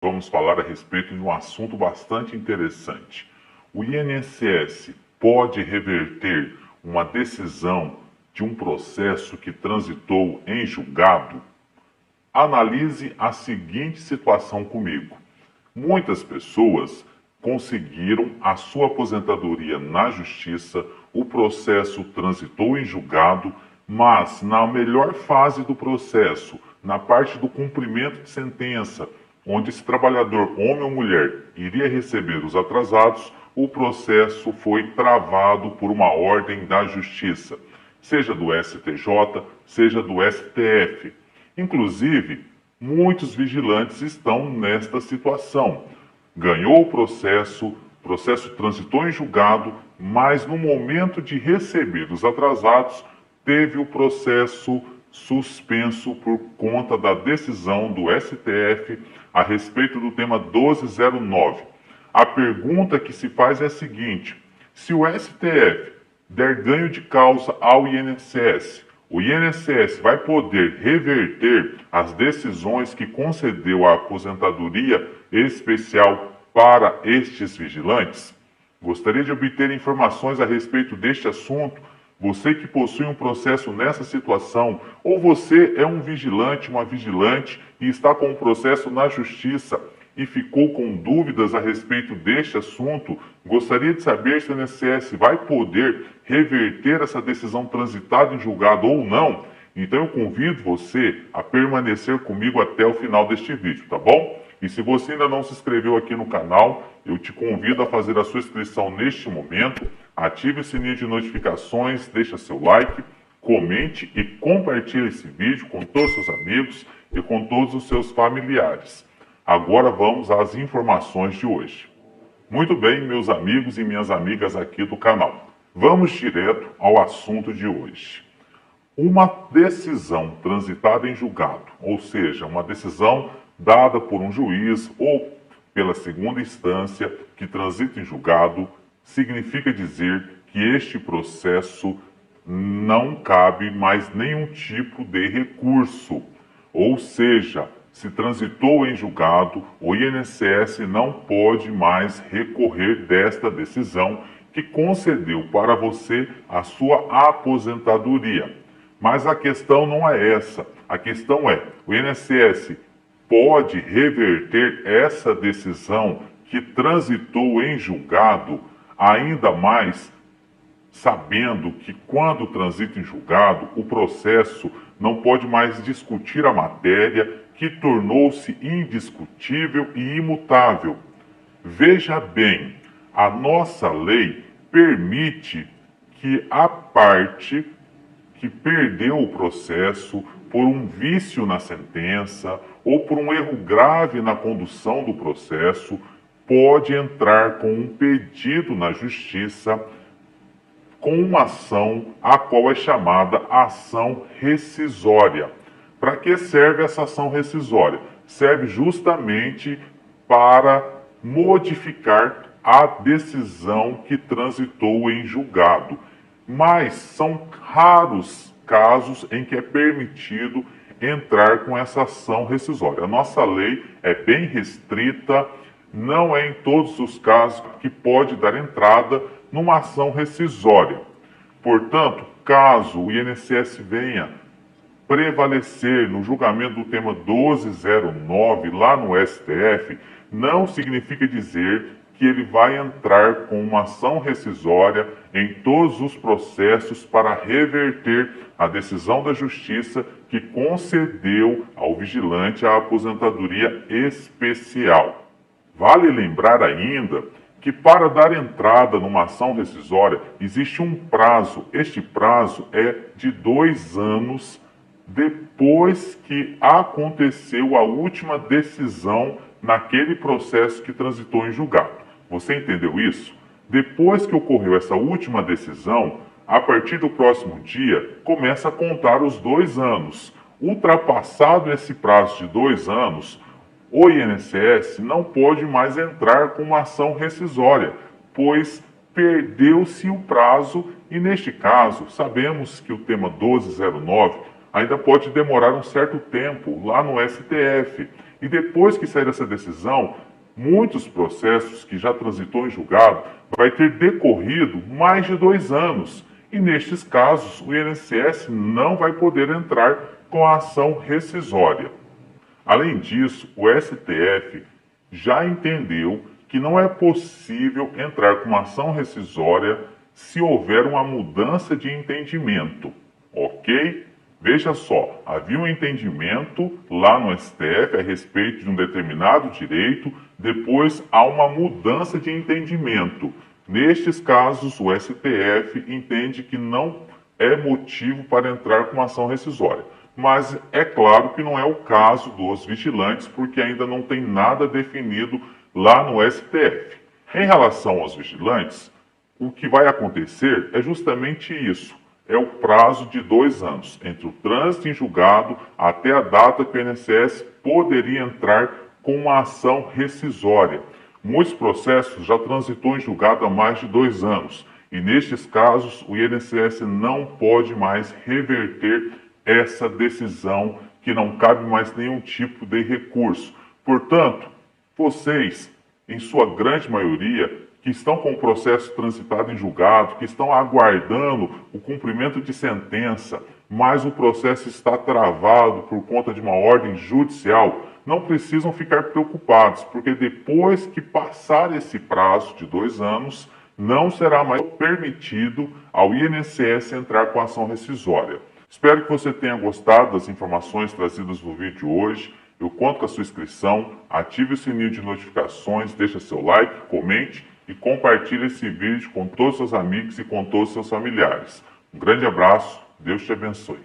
Vamos falar a respeito de um assunto bastante interessante. O INSS pode reverter uma decisão de um processo que transitou em julgado? Analise a seguinte situação comigo. Muitas pessoas conseguiram a sua aposentadoria na justiça, o processo transitou em julgado, mas na melhor fase do processo, na parte do cumprimento de sentença, onde esse trabalhador, homem ou mulher, iria receber os atrasados, o processo foi travado por uma ordem da Justiça, seja do STJ, seja do STF. Inclusive, muitos vigilantes estão nesta situação. Ganhou o processo transitou em julgado, mas no momento de receber os atrasados, teve o processo suspenso por conta da decisão do STF a respeito do tema 1209. A pergunta que se faz é a seguinte: se o STF der ganho de causa ao INSS, o INSS vai poder reverter as decisões que concedeu a aposentadoria especial para estes vigilantes? Gostaria de obter informações a respeito deste assunto. Você que possui um processo nessa situação, ou você é um vigilante, uma vigilante e está com um processo na justiça e ficou com dúvidas a respeito deste assunto, gostaria de saber se o INSS vai poder reverter essa decisão transitada em julgado ou não? Então eu convido você a permanecer comigo até o final deste vídeo, tá bom? E se você ainda não se inscreveu aqui no canal, eu te convido a fazer a sua inscrição neste momento, ative o sininho de notificações, deixa seu like, comente e compartilhe esse vídeo com todos os seus amigos e com todos os seus familiares. Agora vamos às informações de hoje. Muito bem, meus amigos e minhas amigas aqui do canal. Vamos direto ao assunto de hoje. Uma decisão transitada em julgado, ou seja, uma decisão dada por um juiz ou pela segunda instância que transita em julgado, significa dizer que este processo não cabe mais nenhum tipo de recurso. Ou seja, se transitou em julgado, o INSS não pode mais recorrer desta decisão que concedeu para você a sua aposentadoria. Mas a questão não é essa. A questão é, o INSS pode reverter essa decisão que transitou em julgado, ainda mais sabendo que quando transita em julgado, o processo não pode mais discutir a matéria que tornou-se indiscutível e imutável. Veja bem, a nossa lei permite que a parte que perdeu o processo por um vício na sentença ou por um erro grave na condução do processo, pode entrar com um pedido na justiça com uma ação a qual é chamada ação rescisória. Para que serve essa ação rescisória? Serve justamente para modificar a decisão que transitou em julgado. Mas são raros casos em que é permitido entrar com essa ação rescisória. A nossa lei é bem restrita, não é em todos os casos que pode dar entrada numa ação rescisória. Portanto, caso o INSS venha prevalecer no julgamento do tema 1209 lá no STF, não significa dizer que ele vai entrar com uma ação rescisória em todos os processos para reverter a decisão da Justiça que concedeu ao vigilante a aposentadoria especial. Vale lembrar ainda que para dar entrada numa ação rescisória existe um prazo. Este prazo é de 2 anos depois que aconteceu a última decisão naquele processo que transitou em julgado. Você entendeu isso? Depois que ocorreu essa última decisão, a partir do próximo dia, começa a contar os 2 anos. Ultrapassado esse prazo de 2 anos, o INSS não pode mais entrar com uma ação rescisória, pois perdeu-se o prazo e, neste caso, sabemos que o tema 1209 ainda pode demorar um certo tempo lá no STF. E depois que sair essa decisão, muitos processos que já transitou em julgado vai ter decorrido mais de 2 anos. E nestes casos, o INSS não vai poder entrar com a ação rescisória. Além disso, o STF já entendeu que não é possível entrar com uma ação rescisória se houver uma mudança de entendimento, ok? Veja só, havia um entendimento lá no STF a respeito de um determinado direito, depois há uma mudança de entendimento. Nestes casos, o STF entende que não é motivo para entrar com uma ação rescisória. Mas é claro que não é o caso dos vigilantes, porque ainda não tem nada definido lá no STF. Em relação aos vigilantes, o que vai acontecer é justamente isso. É o prazo de 2 anos, entre o trânsito em julgado até a data que o INSS poderia entrar com uma ação rescisória. Muitos processos já transitou em julgado há mais de 2 anos, e nestes casos o INSS não pode mais reverter essa decisão, que não cabe mais nenhum tipo de recurso. Portanto, vocês, em sua grande maioria, que estão com o processo transitado em julgado, que estão aguardando o cumprimento de sentença, mas o processo está travado por conta de uma ordem judicial, não precisam ficar preocupados, porque depois que passar esse prazo de 2 anos, não será mais permitido ao INSS entrar com ação rescisória. Espero que você tenha gostado das informações trazidas no vídeo de hoje. Eu conto com a sua inscrição, ative o sininho de notificações, deixe seu like, comente e compartilhe esse vídeo com todos os seus amigos e com todos os seus familiares. Um grande abraço, Deus te abençoe.